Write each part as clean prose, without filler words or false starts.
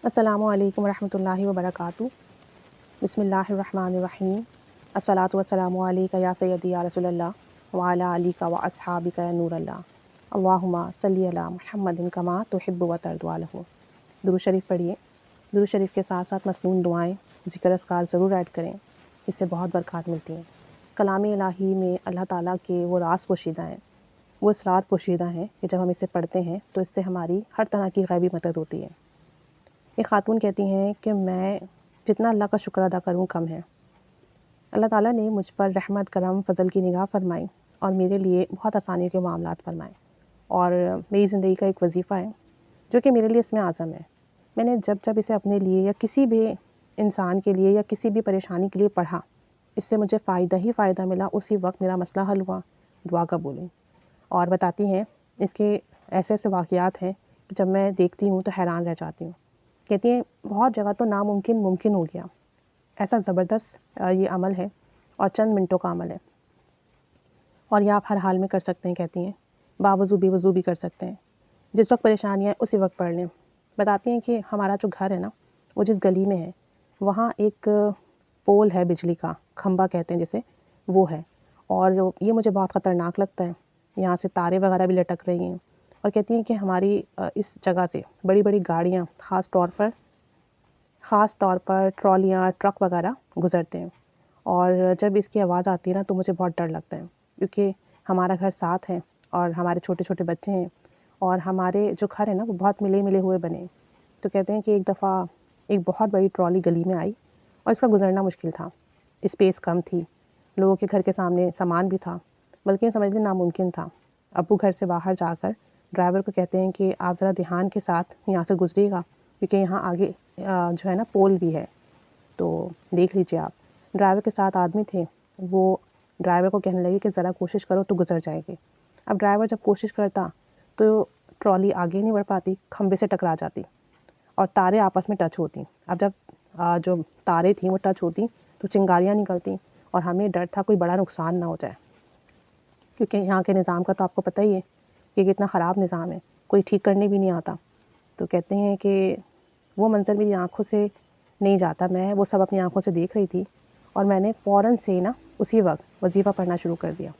السلام علیکم ورحمۃ اللہ وبرکاتہ۔ بسم اللہ الرحمن الرحیم۔ الصلاۃ والسلام علیک یا سیدی یا رسول اللہ وعلی آلک و اصحابک یا نور اللہ، اللہم صلی علی محمد کما تحب و ترضی عنہ۔ درود شریف پڑھیے۔ درود شریف کے ساتھ ساتھ مسنون دعائیں، ذکر اذکار ضرور ایڈ کریں، اس سے بہت برکات ملتی ہیں۔ کلام الہی میں اللہ تعالیٰ کے وہ راز پوشیدہ ہیں، وہ اسرار پوشیدہ ہیں کہ جب ہم اسے پڑھتے ہیں تو اس سے ہماری ہر طرح کی غیبی مدد ہوتی ہے۔ ایک خاتون کہتی ہیں کہ میں جتنا اللہ کا شکر ادا کروں کم ہے۔ اللہ تعالیٰ نے مجھ پر رحمت، کرم، فضل کی نگاہ فرمائی اور میرے لیے بہت آسانی کے معاملات فرمائے، اور میری زندگی کا ایک وظیفہ ہے جو کہ میرے لیے اس میں اعظم ہے۔ میں نے جب جب اسے اپنے لیے یا کسی بھی انسان کے لیے یا کسی بھی پریشانی کے لیے پڑھا، اس سے مجھے فائدہ ہی فائدہ ملا، اسی وقت میرا مسئلہ حل ہوا، دعا قبول ہوئی۔ اور بتاتی ہیں اس کے ایسے ایسے واقعات ہیں کہ جب میں دیکھتی ہوں تو حیران رہ جاتی ہوں۔ کہتی ہیں بہت جگہ تو ناممکن ممکن ہو گیا، ایسا زبردست یہ عمل ہے اور چند منٹوں کا عمل ہے، اور یہ آپ ہر حال میں کر سکتے ہیں۔ کہتی ہیں باوضو بے وضو بھی کر سکتے ہیں، جس وقت پریشانیاں اسی وقت پڑھ لیں۔ بتاتی ہیں کہ ہمارا جو گھر ہے نا، وہ جس گلی میں ہے وہاں ایک پول ہے، بجلی کا کھمبا کہتے ہیں جسے، وہ ہے، اور یہ مجھے بہت خطرناک لگتا ہے۔ یہاں سے تارے وغیرہ بھی لٹک رہی ہیں، اور کہتی ہیں کہ ہماری اس جگہ سے بڑی بڑی گاڑیاں، خاص طور پر ٹرالیاں، ٹرک وغیرہ گزرتے ہیں، اور جب اس کی آواز آتی ہے نا تو مجھے بہت ڈر لگتا ہے، کیونکہ ہمارا گھر ساتھ ہے اور ہمارے چھوٹے چھوٹے بچے ہیں، اور ہمارے جو گھر ہے نا وہ بہت ملے ہوئے بنے ہیں۔ تو کہتے ہیں کہ ایک دفعہ ایک بہت بڑی ٹرالی گلی میں آئی اور اس کا گزرنا مشکل تھا، اسپیس کم تھی، لوگوں کے گھر کے سامنے سامان بھی تھا، بلکہ سمجھ لیں ناممکن تھا۔ ابو گھر سے باہر جا کر ڈرائیور کو کہتے ہیں کہ آپ ذرا دھیان کے ساتھ یہاں سے گزریے گا، کیونکہ یہاں آگے جو ہے نا پول بھی ہے، تو دیکھ لیجیے آپ۔ ڈرائیور کے ساتھ آدمی تھے، وہ ڈرائیور کو کہنے لگے کہ ذرا کوشش کرو تو گزر جائے گی۔ اب ڈرائیور جب کوشش کرتا تو ٹرالی آگے نہیں بڑھ پاتی، کھمبے سے ٹکرا جاتی اور تارے آپس میں ٹچ ہوتی۔ اب جب جو تارے تھیں وہ ٹچ ہوتی تو چنگاریاں نکلتی، اور ہمیں ڈر تھا کوئی بڑا نقصان نہ ہو جائے، کیونکہ یہاں کے نظام کا تو آپ کو پتہ ہی ہے کہ کتنا خراب نظام ہے، کوئی ٹھیک کرنے بھی نہیں آتا۔ تو کہتے ہیں کہ وہ منظر میری آنکھوں سے نہیں جاتا، میں وہ سب اپنی آنکھوں سے دیکھ رہی تھی، اور میں نے فوراً سے نا اسی وقت وظیفہ پڑھنا شروع کر دیا۔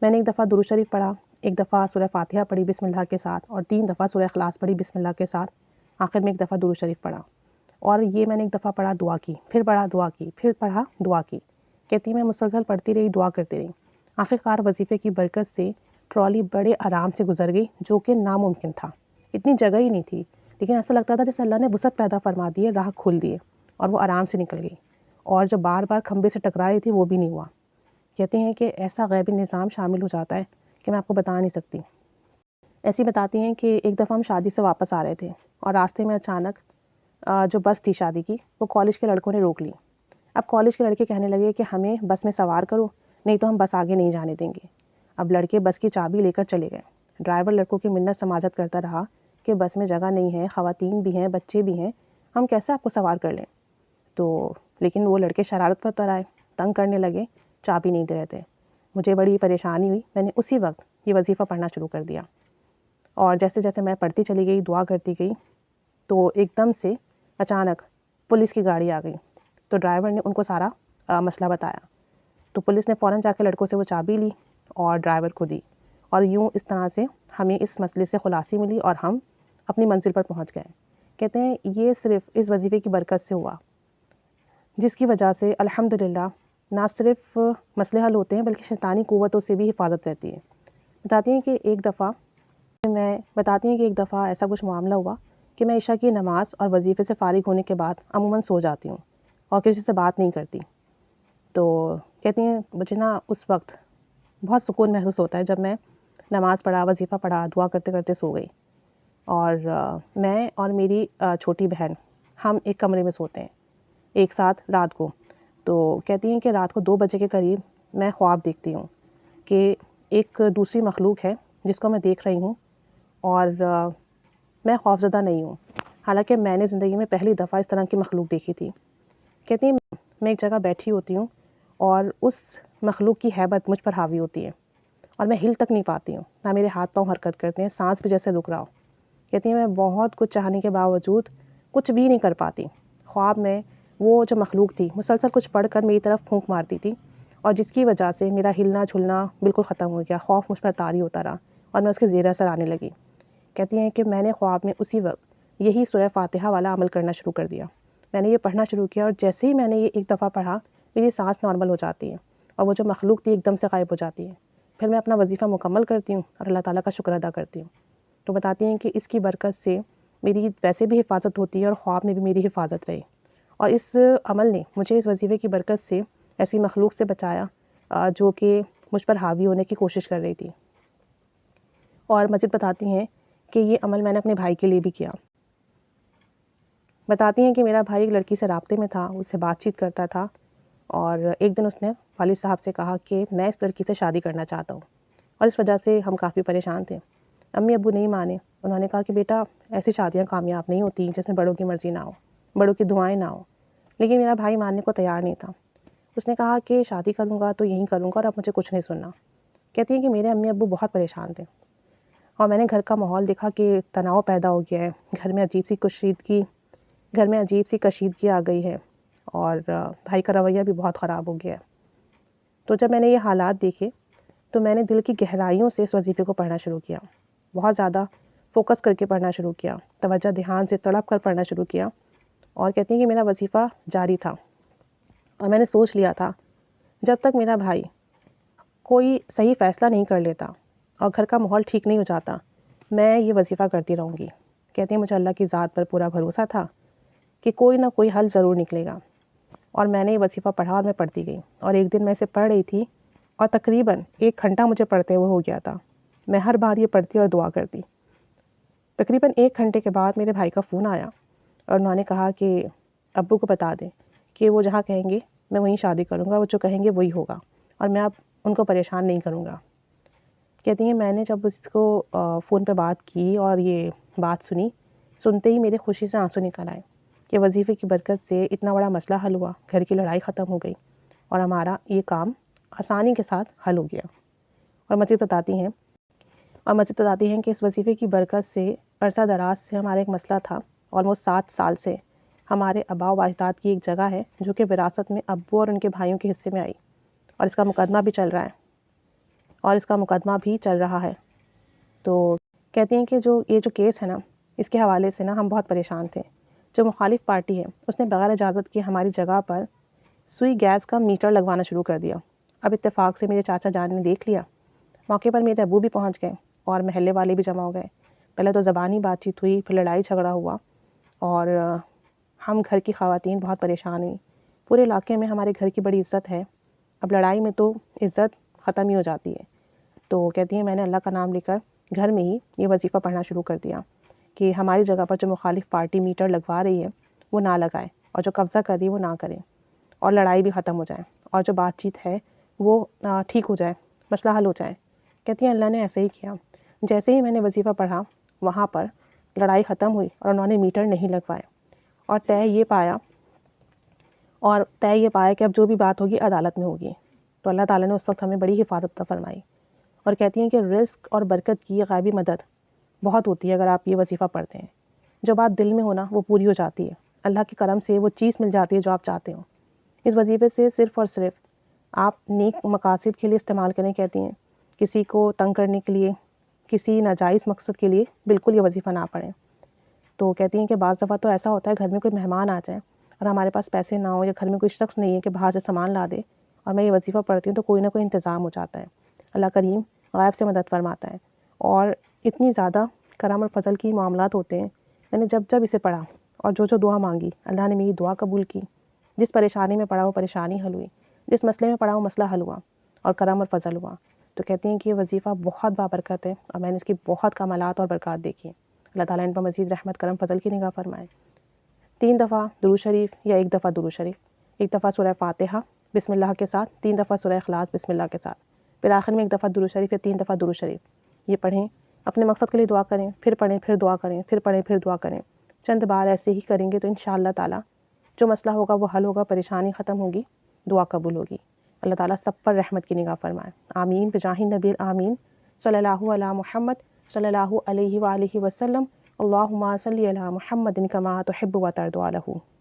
میں نے ایک دفعہ درود شریف پڑھا، ایک دفعہ سورہ فاتحہ پڑھی بسم اللہ کے ساتھ، اور 3 دفعہ سورہ اخلاص پڑھی بسم اللہ کے ساتھ، آخر میں ایک دفعہ درود شریف پڑھا، اور یہ میں نے ایک دفعہ پڑھا، دعا کی، پھر پڑھا، دعا کی، پھر پڑھا، دعا کی۔ کہتی میں مسلسل پڑھتی رہی، دعا کرتی رہی۔ آخرکار وظیفے کی برکت سے ٹرالی بڑے آرام سے گزر گئی، جو کہ ناممکن تھا، اتنی جگہ ہی نہیں تھی، لیکن ایسا لگتا تھا جیسے اللہ نے وسعت پیدا فرما دیے، راہ کھول دیے، اور وہ آرام سے نکل گئی، اور جو بار بار کھمبے سے ٹکرا رہی تھی وہ بھی نہیں ہوا۔ کہتے ہیں کہ ایسا غیبی نظام شامل ہو جاتا ہے کہ میں آپ کو بتا نہیں سکتی۔ ایسی بتاتی ہیں کہ ایک دفعہ ہم شادی سے واپس آ رہے تھے، اور راستے میں اچانک جو بس تھی شادی کی، وہ کالج کے لڑکوں نے روک لی۔ اب کالج کے لڑکے کہنے لگے کہ ہمیں بس میں سوار کرو، نہیں تو ہم بس آگے نہیں جانے دیں گے۔ اب لڑکے بس کی چابی لے کر چلے گئے۔ ڈرائیور لڑکوں کی منت سماجت کرتا رہا کہ بس میں جگہ نہیں ہے، خواتین بھی ہیں، بچے بھی ہیں، ہم کیسے آپ کو سوار کر لیں؟ لیکن وہ لڑکے شرارت پر اتر آئے، تنگ کرنے لگے، چابی نہیں دے رہے تھے۔ مجھے بڑی پریشانی ہوئی، میں نے اسی وقت یہ وظیفہ پڑھنا شروع کر دیا، اور جیسے جیسے میں پڑھتی چلی گئی، دعا کرتی گئی، تو ایک دم سے اچانک پولیس کی گاڑی آ گئی۔ تو ڈرائیور نے ان کو سارا مسئلہ بتایا، تو پولیس نے فوراً جا کے لڑکوں سے وہ چابی لی اور ڈرائیور کو دی، اور یوں اس طرح سے ہمیں اس مسئلے سے خلاصی ملی اور ہم اپنی منزل پر پہنچ گئے۔ کہتے ہیں یہ صرف اس وظیفے کی برکت سے ہوا، جس کی وجہ سے الحمدللہ نہ صرف مسئلے حل ہوتے ہیں بلکہ شیطانی قوتوں سے بھی حفاظت رہتی ہے۔ بتاتی ہیں کہ ایک دفعہ ایسا کچھ معاملہ ہوا کہ میں عشاء کی نماز اور وظیفے سے فارغ ہونے کے بعد عموماً سو جاتی ہوں اور کسی سے بات نہیں کرتی۔ تو کہتی ہیں مجھے نا اس وقت بہت سکون محسوس ہوتا ہے جب میں نماز پڑھا، وظیفہ پڑھا، دعا کرتے کرتے سو گئی، اور میں اور میری چھوٹی بہن ہم ایک کمرے میں سوتے ہیں ایک ساتھ رات کو۔ تو کہتی ہیں کہ رات کو 2 بجے کے قریب میں خواب دیکھتی ہوں کہ ایک دوسری مخلوق ہے جس کو میں دیکھ رہی ہوں، اور میں خوفزدہ نہیں ہوں، حالانکہ میں نے زندگی میں پہلی دفعہ اس طرح کی مخلوق دیکھی تھی۔ کہتی ہیں میں ایک جگہ بیٹھی ہوتی ہوں اور اس مخلوق کی ہیبت مجھ پر حاوی ہوتی ہے، اور میں ہل تک نہیں پاتی ہوں، نہ میرے ہاتھ پاؤں حرکت کرتے ہیں، سانس بھی جیسے رک رہا ہو۔ کہتی ہیں میں بہت کچھ چاہنے کے باوجود کچھ بھی نہیں کر پاتی۔ خواب میں وہ جو مخلوق تھی مسلسل کچھ پڑھ کر میری طرف پھونک مارتی تھی، اور جس کی وجہ سے میرا ہلنا جھلنا بالکل ختم ہو گیا، خوف مجھ پر طاری ہوتا رہا اور میں اس کے زیر اثر آنے لگی۔ کہتی ہیں کہ میں نے خواب میں اسی وقت یہی سورہ فاتحہ والا عمل کرنا شروع کر دیا۔ میں نے یہ پڑھنا شروع کیا، اور جیسے ہی میں نے یہ ایک دفعہ پڑھا میری سانس نارمل ہو جاتی ہے اور وہ جو مخلوق تھی ایک دم سے غائب ہو جاتی ہے۔ پھر میں اپنا وظیفہ مکمل کرتی ہوں اور اللہ تعالیٰ کا شکر ادا کرتی ہوں۔ تو بتاتی ہیں کہ اس کی برکت سے میری ویسے بھی حفاظت ہوتی ہے اور خواب میں بھی میری حفاظت رہی، اور اس عمل نے مجھے اس وظیفے کی برکت سے ایسی مخلوق سے بچایا جو کہ مجھ پر حاوی ہونے کی کوشش کر رہی تھی۔ اور مزید بتاتی ہیں کہ یہ عمل میں نے اپنے بھائی کے لیے بھی کیا۔ بتاتی ہیں کہ میرا بھائی ایک لڑکی سے رابطے میں تھا، اس سے بات چیت کرتا تھا، اور ایک دن اس نے والد صاحب سے کہا کہ میں اس لڑکی سے شادی کرنا چاہتا ہوں، اور اس وجہ سے ہم کافی پریشان تھے۔ امی ابو نہیں مانے، انہوں نے کہا کہ بیٹا ایسی شادیاں کامیاب نہیں ہوتی جس میں بڑوں کی مرضی نہ ہو، بڑوں کی دعائیں نہ ہوں۔ لیکن میرا بھائی ماننے کو تیار نہیں تھا۔ اس نے کہا کہ شادی کروں گا تو یہیں کروں گا اور اب مجھے کچھ نہیں سننا۔ کہتی ہیں کہ میرے امی ابو بہت پریشان تھے، اور میں نے گھر کا ماحول دیکھا کہ تناؤ پیدا ہو گیا ہے، گھر میں عجیب سی کشیدگی آ گئی ہے، اور بھائی کا رویہ بھی بہت خراب ہو گیا ہے۔ تو جب میں نے یہ حالات دیکھے تو میں نے دل کی گہرائیوں سے اس وظیفے کو پڑھنا شروع کیا، بہت زیادہ فوکس کر کے پڑھنا شروع کیا، توجہ دھیان سے تڑپ کر پڑھنا شروع کیا، اور کہتی ہیں کہ میرا وظیفہ جاری تھا، اور میں نے سوچ لیا تھا جب تک میرا بھائی کوئی صحیح فیصلہ نہیں کر لیتا اور گھر کا ماحول ٹھیک نہیں ہو جاتا میں یہ وظیفہ کرتی رہوں گی۔ کہتی ہیں مجھے اللہ کی ذات پر پورا بھروسہ تھا کہ کوئی نہ کوئی حل ضرور نکلے گا، اور میں نے یہ وظیفہ پڑھا اور میں پڑھتی گئی، اور ایک دن میں اسے پڑھ رہی تھی اور تقریباً 1 گھنٹہ مجھے پڑھتے ہوئے ہو گیا تھا۔ میں ہر بار یہ پڑھتی اور دعا کرتی۔ تقریباً 1 گھنٹے کے بعد میرے بھائی کا فون آیا، اور انہوں نے کہا کہ ابو کو بتا دیں کہ وہ جہاں کہیں گے میں وہیں شادی کروں گا، وہ جو کہیں گے وہی ہوگا، اور میں اب ان کو پریشان نہیں کروں گا۔ کہتی ہیں میں نے جب اس کو فون پہ بات کی اور یہ بات سنتے ہی میرے خوشی سے آنسو نکل آئے کہ وظیفے کی برکت سے اتنا بڑا مسئلہ حل ہوا، گھر کی لڑائی ختم ہو گئی، اور ہمارا یہ کام آسانی کے ساتھ حل ہو گیا۔ اور مزید بتاتی ہیں کہ اس وظیفے کی برکت سے عرصہ دراز سے ہمارا ایک مسئلہ تھا، آلموسٹ 7 سال سے ہمارے آباء و اجداد کی ایک جگہ ہے جو کہ وراثت میں ابو اور ان کے بھائیوں کے حصے میں آئی، اور اس کا مقدمہ بھی چل رہا ہے۔ تو کہتی ہیں کہ یہ جو کیس ہے نا، اس کے حوالے سے نا ہم بہت پریشان تھے۔ جو مخالف پارٹی ہے اس نے بغیر اجازت کے ہماری جگہ پر سوئی گیس کا میٹر لگوانا شروع کر دیا۔ اب اتفاق سے میرے چاچا جان نے دیکھ لیا، موقع پر میرے ابو بھی پہنچ گئے اور محلے والے بھی جمع ہو گئے۔ پہلے تو زبانی بات چیت ہوئی، پھر لڑائی جھگڑا ہوا، اور ہم گھر کی خواتین بہت پریشان ہوئیں۔ پورے علاقے میں ہمارے گھر کی بڑی عزت ہے، اب لڑائی میں تو عزت ختم ہی ہو جاتی ہے۔ تو کہتی ہیں میں نے اللہ کا نام لے کر گھر میں ہی یہ وظیفہ پڑھنا شروع کر دیا کہ ہماری جگہ پر جو مخالف پارٹی میٹر لگوا رہی ہے وہ نہ لگائے، اور جو قبضہ کر رہی ہے وہ نہ کرے، اور لڑائی بھی ختم ہو جائے، اور جو بات چیت ہے وہ ٹھیک ہو جائے، مسئلہ حل ہو جائے۔ کہتی ہیں اللہ نے ایسے ہی کیا۔ جیسے ہی میں نے وظیفہ پڑھا وہاں پر لڑائی ختم ہوئی اور انہوں نے میٹر نہیں لگوائے، اور طے یہ پایا کہ اب جو بھی بات ہوگی عدالت میں ہوگی۔ تو اللہ تعالیٰ نے اس وقت ہمیں بڑی حفاظت عطا فرمائی، اور کہتی ہیں کہ رزق اور برکت کی غیبی مدد بہت ہوتی ہے اگر آپ یہ وظیفہ پڑھتے ہیں۔ جو بات دل میں ہونا وہ پوری ہو جاتی ہے، اللہ کے کرم سے وہ چیز مل جاتی ہے جو آپ چاہتے ہو۔ اس وظیفے سے صرف اور صرف آپ نیک مقاصد کے لیے استعمال کریں۔ کہتی ہیں کسی کو تنگ کرنے کے لیے، کسی ناجائز مقصد کے لیے بالکل یہ وظیفہ نہ پڑھیں۔ تو کہتی ہیں کہ بعض دفعہ تو ایسا ہوتا ہے گھر میں کوئی مہمان آ جائیں اور ہمارے پاس پیسے نہ ہوں، یا گھر میں کوئی شخص نہیں ہے کہ باہر سے سامان لا دے، اور میں یہ وظیفہ پڑھتی ہوں تو کوئی نہ کوئی انتظام ہو جاتا ہے۔ اللہ کریم غائب سے مدد فرماتا ہے، اور اتنی زیادہ کرم اور فضل کی معاملات ہوتے ہیں۔ میں نے جب اسے پڑھا اور جو دعا مانگی اللہ نے میری دعا قبول کی۔ جس پریشانی میں پڑھا وہ پریشانی حل ہوئی، جس مسئلے میں پڑھا وہ مسئلہ حل ہوا، اور کرم اور فضل ہوا۔ تو کہتی ہیں کہ یہ وظیفہ بہت بابرکت ہے، اور میں نے اس کی بہت کمالات اور برکات دیکھی۔ اللہ تعالیٰ ان پر مزید رحمت کرم فضل کی نگاہ فرمائے۔ 3 دفعہ درود شریف یا 1 دفعہ درود شریف، 1 دفعہ سورہ فاتحہ بسم اللہ کے ساتھ، 3 دفعہ سورہ اخلاص بسم اللہ کے ساتھ، پھر آخر میں 1 دفعہ درود شریف یا 3 دفعہ درود شریف۔ یہ پڑھیں، اپنے مقصد کے لیے دعا کریں، پھر پڑھیں، پھر دعا کریں، پھر پڑھیں، پھر دعا کریں۔ چند بار ایسے ہی کریں گے تو انشاءاللہ تعالیٰ جو مسئلہ ہوگا وہ حل ہوگا، پریشانی ختم ہوگی، دعا قبول ہوگی۔ اللہ تعالیٰ سب پر رحمت کی نگاہ فرمائے، آمین بجاہ نبی آمین، صلی اللہ علی محمد صلی اللہ علیہ وآلہ وسلم۔ اللہم صلی علی محمد کما تحب و ترضی عنہ۔